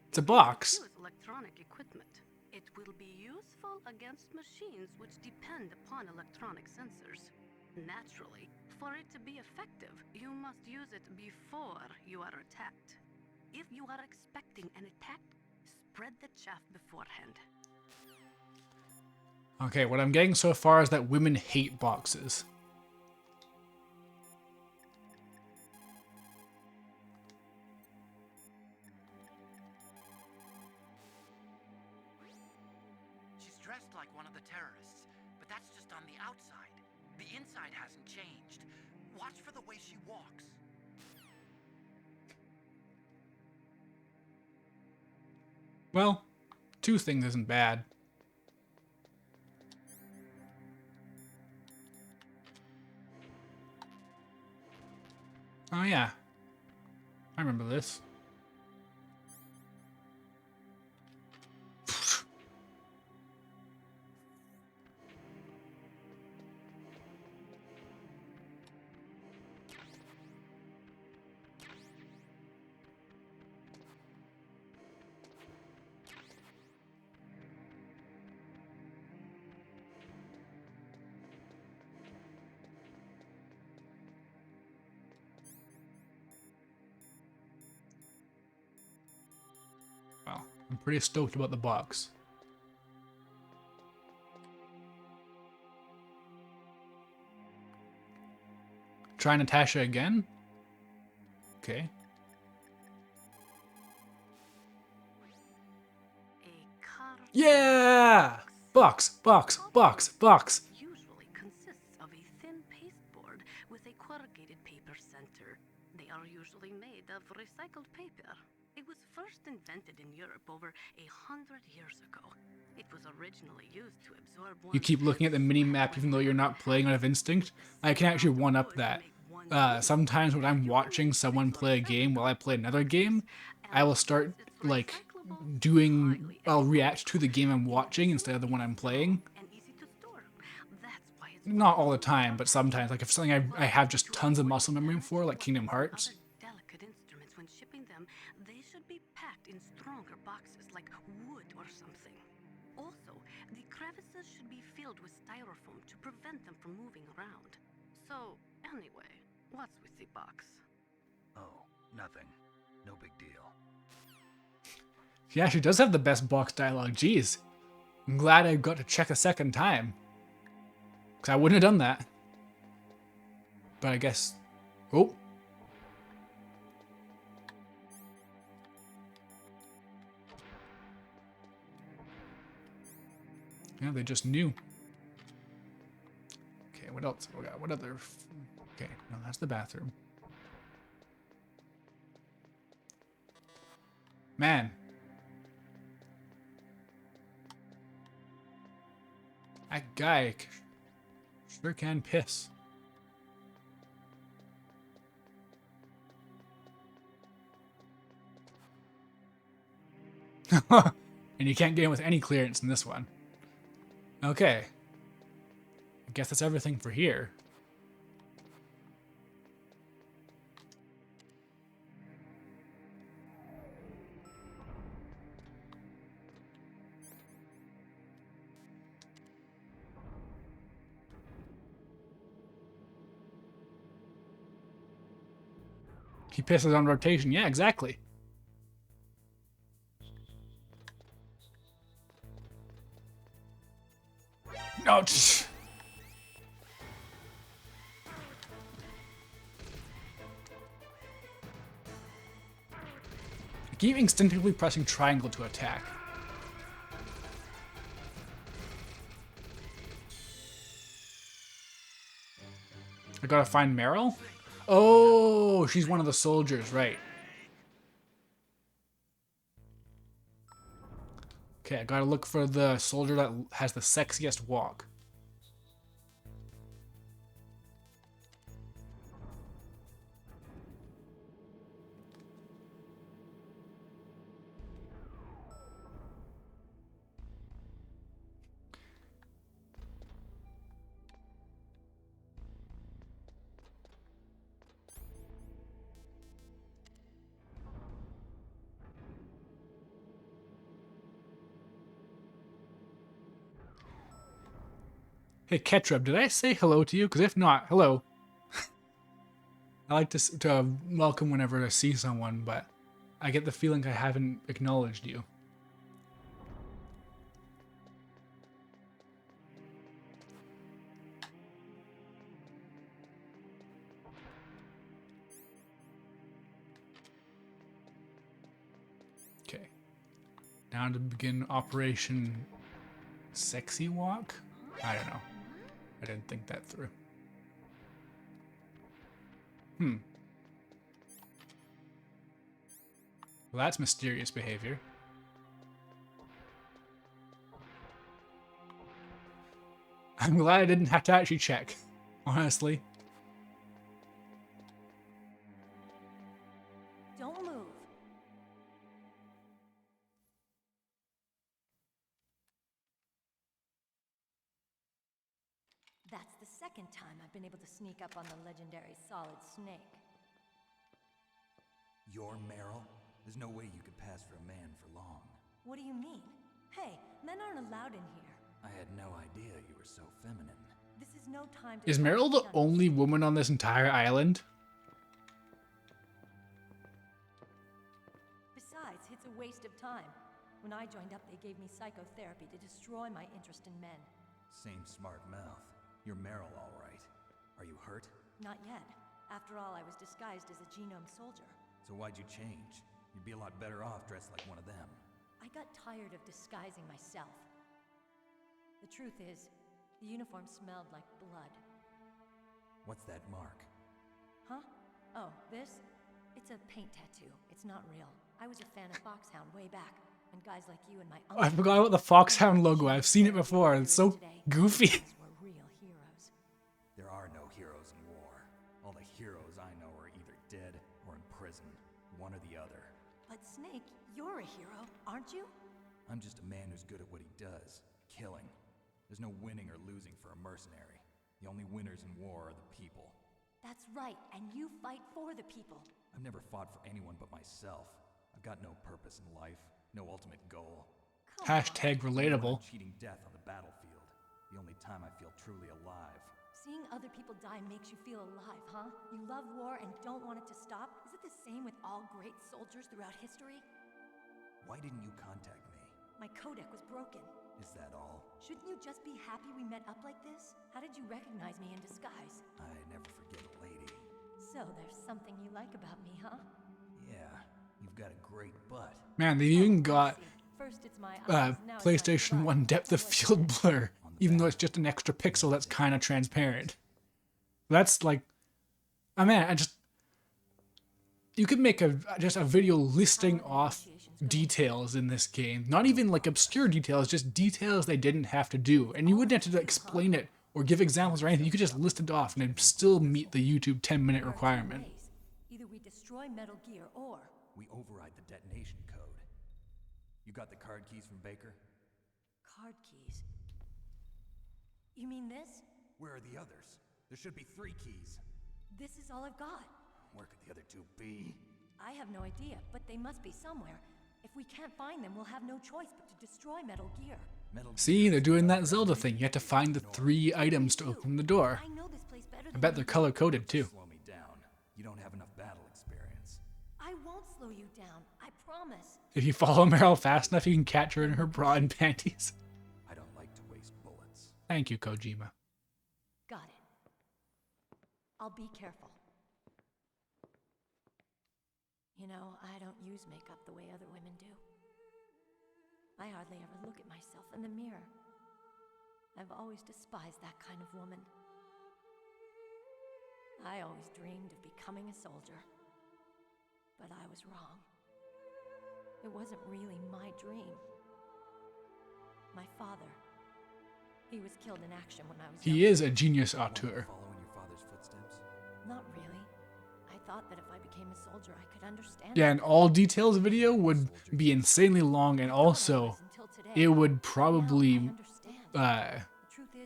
It's a box. Use electronic equipment. It will be useful against machines which depend upon electronic sensors. Naturally, for it to be effective, you must use it before you are attacked. If you are expecting an attack, spread the chaff beforehand. Okay, what I'm getting so far is that women hate boxes. She's dressed like one of the terrorists, but that's just on the outside. The inside hasn't changed. Watch for the way she walks. Well, two things isn't bad. Oh yeah. I remember this. Well, I'm pretty stoked about the box. Try Natasha again? Okay. Yeah! Box, box, box, box. Usually consists of a thin pasteboard with a corrugated paper center. They are usually made of recycled paper. It was first invented in Europe over 100 years ago. It was originally used to absorb. You keep looking at the mini-map even though you're not playing out of instinct. I can actually one-up that. Sometimes when I'm watching someone play a game while I play another game, I will start, like, doing, I'll react to the game I'm watching instead of the one I'm playing. And easy to store. That's why it's Not all the time, but sometimes. Like if something I have just tons of muscle memory for, like Kingdom Hearts. other delicate instruments when shipping them, they should be packed in stronger boxes like wood or something. Also, the crevices should be filled with styrofoam to prevent them from moving around. So, anyway, what's with the box? Oh, nothing. No big deal. She actually does have the best box dialogue. Jeez. I'm glad I got to check a second time. Because I wouldn't have done that. But I guess... Oh. Yeah, they just knew. Okay, what else we got? What other... Okay, no, that's the bathroom. Man. That guy sure can piss. And you can't get in with any clearance in this one. Okay. I guess that's everything for here. He pisses on rotation. Yeah, exactly. No. I keep instinctively pressing triangle to attack. I gotta find Meryl? Oh, she's one of the soldiers, right. Okay, I gotta look for the soldier that has the sexiest walk. Hey, Ketchup, did I say hello to you? Because if not, hello. I like to welcome whenever I see someone, but I get the feeling I haven't acknowledged you. Okay. Now to begin Operation Sexy Walk? I don't know. I didn't think that through. Well, that's mysterious behavior. I'm glad I didn't have to actually check, honestly. Don't move. That's the second time I've been able to sneak up on the legendary Solid Snake. You're Meryl? There's no way you could pass for a man for long. What do you mean? Hey, men aren't allowed in here. I had no idea you were so feminine. This is no time to... Is Meryl the only woman on this entire island? Besides, it's a waste of time. When I joined up, they gave me psychotherapy to destroy my interest in men. Same smart mouth. You're Meryl, all right. Are you hurt? Not yet. After all, I was disguised as a genome soldier. So why'd you change? You'd be a lot better off dressed like one of them. I got tired of disguising myself. The truth is, the uniform smelled like blood. What's that mark? Huh? Oh, this? It's a paint tattoo. It's not real. I was a fan of Foxhound way back, when guys like you and my uncle... I forgot about the Foxhound logo. I've seen it before. It's so goofy. were real heroes. There are no heroes in war. All the heroes I know are either dead or in prison. One or the other. But Snake, you're a hero, aren't you? I'm just a man who's good at what he does, killing. There's no winning or losing for a mercenary. The only winners in war are the people. That's right, and you fight for the people. I've never fought for anyone but myself. I've got no purpose in life, no ultimate goal. Hashtag relatable. Cheating death on the battlefield. The only time I feel truly alive. Seeing other people die makes you feel alive, huh? You love war and don't want it to stop? Is it the same with all great soldiers throughout history? Why didn't you contact me? My codec was broken. Is that all? Shouldn't you just be happy we met up like this? How did you recognize me in disguise? I never forget a lady. So there's something you like about me, huh? Yeah, you've got a great butt. Man, they even got First it's my eyes, now it's my PlayStation blood. 1 depth of field blur, even though it's just an extra pixel that's kind of transparent. That's like, oh man, you could make just a video listing off details in this game. Not even like obscure details, just details they didn't have to do. And you wouldn't have to explain it or give examples or anything. You could just list it off and it'd still meet the YouTube 10-minute requirement. Either we destroy Metal Gear or... We override the detonation code. You got the card keys from Baker? Card keys? You mean this? Where are the others? There should be 3 keys. This is all I've got. Where could the other 2 be? I have no idea, but they must be somewhere. If we can't find them, we'll have no choice but to destroy Metal Gear. See, they're doing that Zelda thing. You have to find the 3 items to open the door. I know this place better I than bet they're color-coded too. Slow me down. You don't have enough battle experience. I won't slow you down. I promise. If you follow Meryl fast enough, you can catch her in her bra and panties. I don't like to waste bullets. Thank you, Kojima. Got it. I'll be careful. You know, I don't use makeup the way other women do. I hardly ever look at myself in the mirror. I've always despised that kind of woman. I always dreamed of becoming a soldier. But I was wrong. It wasn't really my dream. My father, he was killed in action when I was He young. is a genius auteur. Following your father's footsteps? Not really. I thought that if I became a soldier, I could understand. Yeah, and all details video would be insanely long, and also it would probably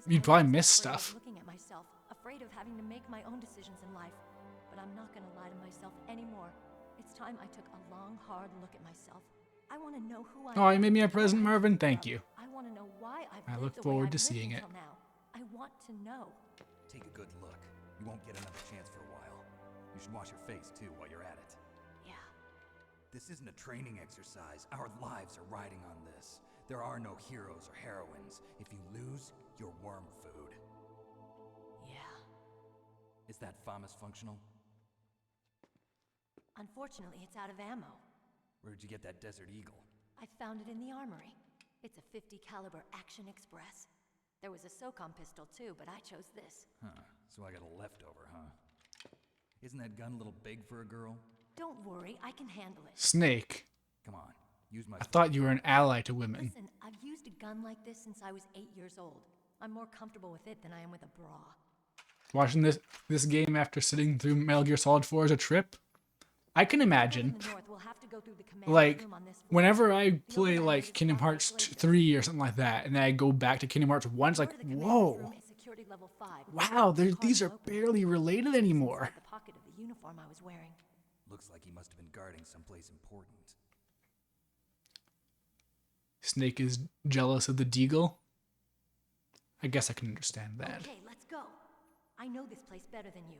you'd probably miss stuff. Looking at myself, afraid of having to make my own decisions in life. But I'm not going to lie to myself anymore. It's time I took a long, hard look at myself. I want to know who I am. Oh, you made me a present, Marvin. Thank you. I want to know why I've I lived look the way forward I've to lived seeing it. until now. I want to know. Take a good look. You won't get another chance for a while. You should wash your face, too, while you're at it. Yeah. This isn't a training exercise. Our lives are riding on this. There are no heroes or heroines. If you lose, you're worm food. Yeah. Is that FAMAS functional? Unfortunately, it's out of ammo. Where'd you get that Desert Eagle? I found it in the armory. It's a .50 caliber Action Express. There was a SOCOM pistol too, but I chose this. Huh, so I got a leftover, huh? Isn't that gun a little big for a girl? Don't worry, I can handle it. Snake. Come on, use my... I thought you were an ally to women. Listen, I've used a gun like this since I was 8 years old. I'm more comfortable with it than I am with a bra. Watching this game after sitting through Metal Gear Solid 4 as a trip, I can imagine. Like, whenever I play like Kingdom Hearts 3 or something like that, and then I go back to Kingdom Hearts 1, it's like, whoa, wow, these are barely related anymore. The pocket of the uniform I was wearing. Looks like he must have been guarding someplace important. Snake is jealous of the Deagle. I guess I can understand that. Okay, let's go. I know this place better than you.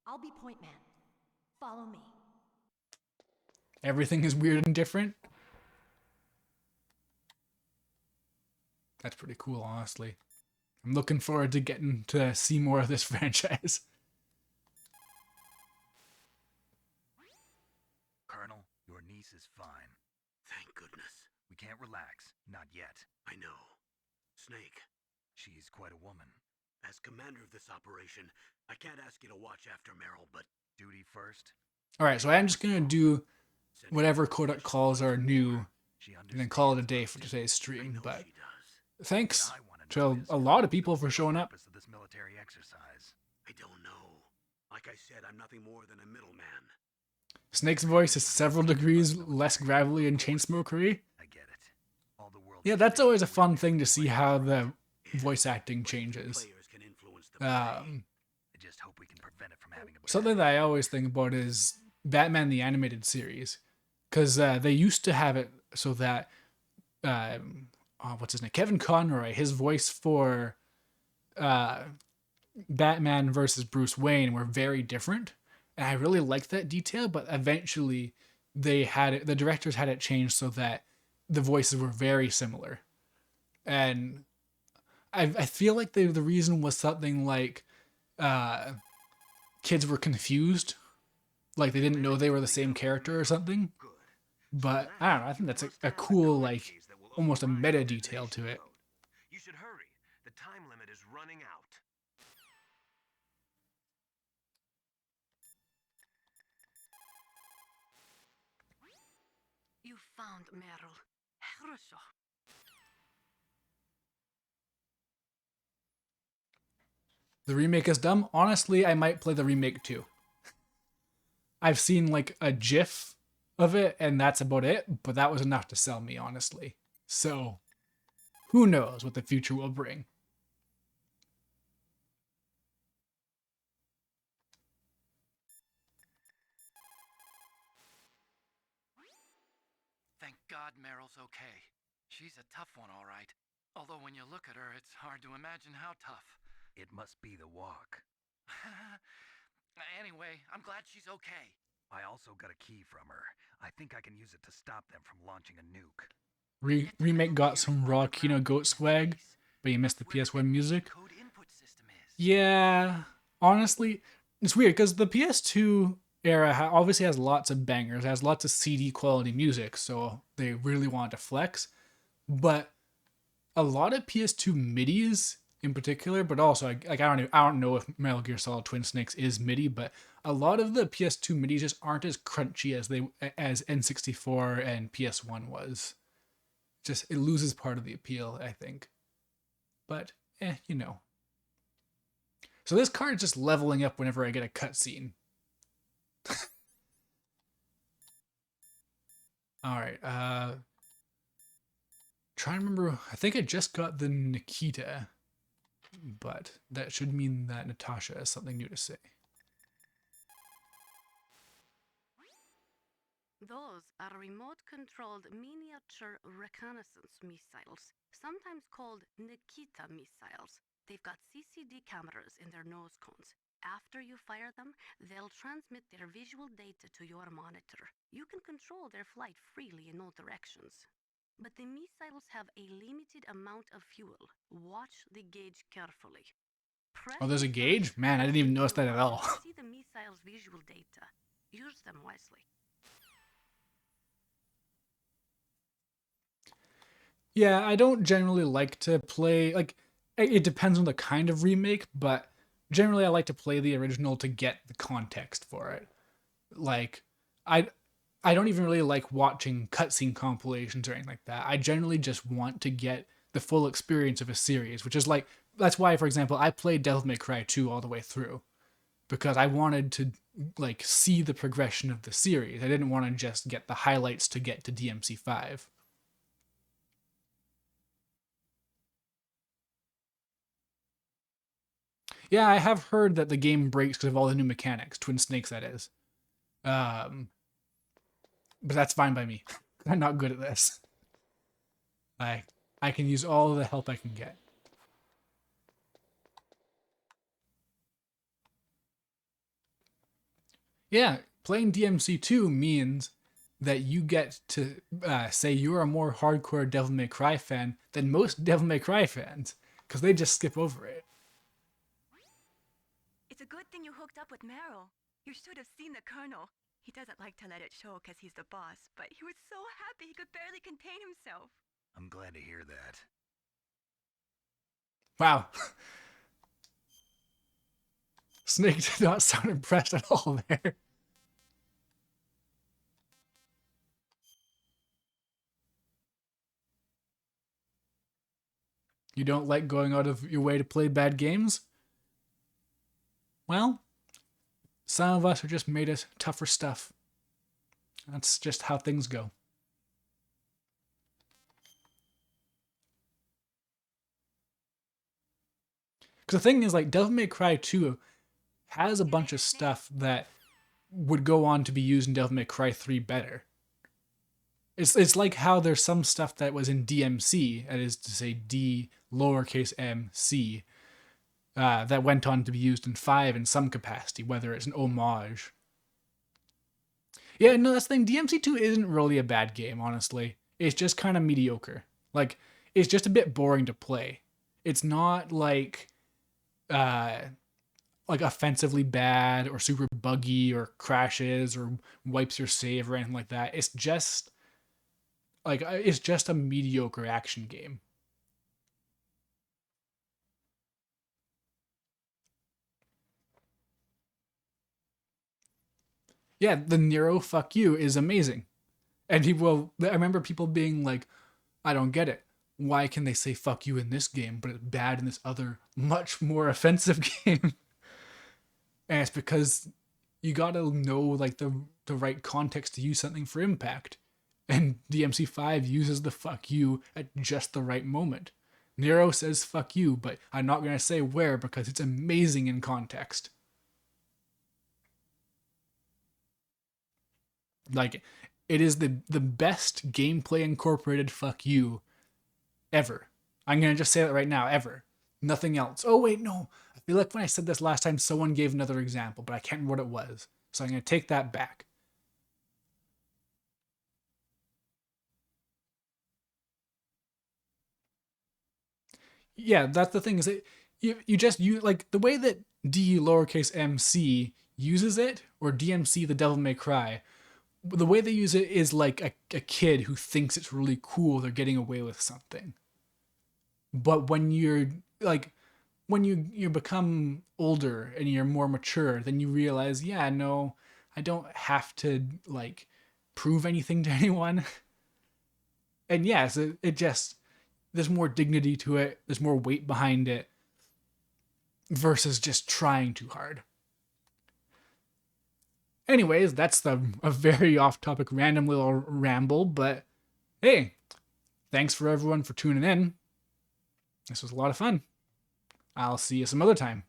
I'll be point man. Follow me. Everything is weird and different. That's pretty cool, honestly. I'm looking forward to getting to see more of this franchise. Colonel, your niece is fine. Thank goodness. We can't relax. Not yet. I know. Snake, She's quite a woman. as commander of this operation, I can't ask you to watch after Meryl, but Duty first. Alright, so I'm just going to do whatever Kodak calls are new She and then call it a day for today's stream. But thanks to a lot of people for showing up. Of this military exercise. I don't know. Like I said, I'm nothing more than a middleman. Snake's voice is several degrees less gravelly and chainsmokery. I get it. All the world Yeah, is that's fake, always a we're fun just thing to see playing how it the right. voice acting But if the changes. players can influence the play, I just hope we can prevent it from having a bad Something that I always think about is Batman the Animated Series. Because they used to have it so that, what's his name? Kevin Conroy, his voice for Batman versus Bruce Wayne were very different. And I really liked that detail, but eventually the directors had it changed so that the voices were very similar. And I feel like the reason was something like kids were confused, like they didn't know they were the same character or something. good. But I don't know. I think that's a cool, like, almost a meta detail to it. You should hurry. The time limit is running out. You found Meryl. Хорошо. The remake is dumb. Honestly, I might play the remake too. I've seen like a GIF of it, and that's about it. But that was enough to sell me, honestly. So, who knows what the future will bring? Thank God Meryl's okay. She's a tough one, all right. Although when you look at her, it's hard to imagine how tough. It must be the walk. Anyway, I'm glad she's okay. I also got a key from her. I think I can use it to stop them from launching a nuke. Remake got some raw Kino Goat swag, but you missed the PS1 music. Code input system is. Yeah, honestly, it's weird because the PS2 era obviously has lots of bangers, has lots of CD quality music, so they really wanted to flex. But a lot of PS2 MIDIs in particular, but also I don't know if Metal Gear Solid Twin Snakes is MIDI, but a lot of the PS2 MIDIs just aren't as crunchy as N64 and PS1 was. Just it loses part of the appeal, I think. But you know. So this card is just leveling up whenever I get a cutscene. All right. Trying to remember. I think I just got the Nikita, but that should mean that Natasha has something new to say. Those are remote-controlled miniature reconnaissance missiles, sometimes called Nikita missiles. They've got CCD cameras in their nose cones. After you fire them, they'll transmit their visual data to your monitor. You can control their flight freely in all directions. But the missiles have a limited amount of fuel. Watch the gauge carefully. Oh, there's a gauge? Man, I didn't even notice that at all. See the missile's visual data. Use them wisely. Yeah, I don't generally like to play, like, it depends on the kind of remake, but generally I like to play the original to get the context for it. Like, I I don't even really like watching cutscene compilations or anything like that. I generally just want to get the full experience of a series, which is like, that's why, for example, I played Devil May Cry 2 all the way through, because I wanted to, like, see the progression of the series. I didn't want to just get the highlights to get to DMC5. Yeah, I have heard that the game breaks because of all the new mechanics, Twin Snakes, that is. Um, but that's fine by me. I'm not good at this. I can use all the help I can get. Yeah, playing DMC2 means that you get to say you're a more hardcore Devil May Cry fan than most Devil May Cry fans, because they just skip over it. It's a good thing you hooked up with Meryl. You should have seen the Colonel. He doesn't like to let it show because he's the boss, but he was so happy he could barely contain himself. I'm glad to hear that. Wow. Snake did not sound impressed at all there. You don't like going out of your way to play bad games? Well, some of us are just made of tougher stuff. That's just how things go. Because the thing is, like, Devil May Cry 2 has a bunch of stuff that would go on to be used in Devil May Cry 3 better. It's like how there's some stuff that was in DMC, that is to say D lowercase m c, that went on to be used in 5 in some capacity, whether it's an homage. Yeah, no, that's the thing. DMC2 isn't really a bad game, honestly. It's just kind of mediocre. Like, it's just a bit boring to play. It's not like offensively bad or super buggy or crashes or wipes your save or anything like that. It's just a mediocre action game. Yeah, the Nero fuck you is amazing. And I remember people being like, I don't get it. Why can they say fuck you in this game, but it's bad in this other, much more offensive game? And it's because you gotta know like the right context to use something for impact. And DMC5 uses the fuck you at just the right moment. Nero says fuck you, but I'm not gonna say where because it's amazing in context. Like, it is the best gameplay incorporated fuck you ever. I'm gonna just say that right now, ever. Nothing else. Oh wait, no. I feel like when I said this last time, someone gave another example, but I can't remember what it was. So I'm gonna take that back. Yeah, that's the thing is that you like the way that D lowercase MC uses it, or DMC the Devil May Cry, the way they use it is like a kid who thinks it's really cool they're getting away with something. But when you're like when you become older and you're more mature, then you realize, yeah, no, I don't have to like prove anything to anyone. And yes, it just there's more dignity to it, there's more weight behind it versus just trying too hard. Anyways, that's a very off-topic random little ramble, but hey, thanks for everyone for tuning in. This was a lot of fun. I'll see you some other time.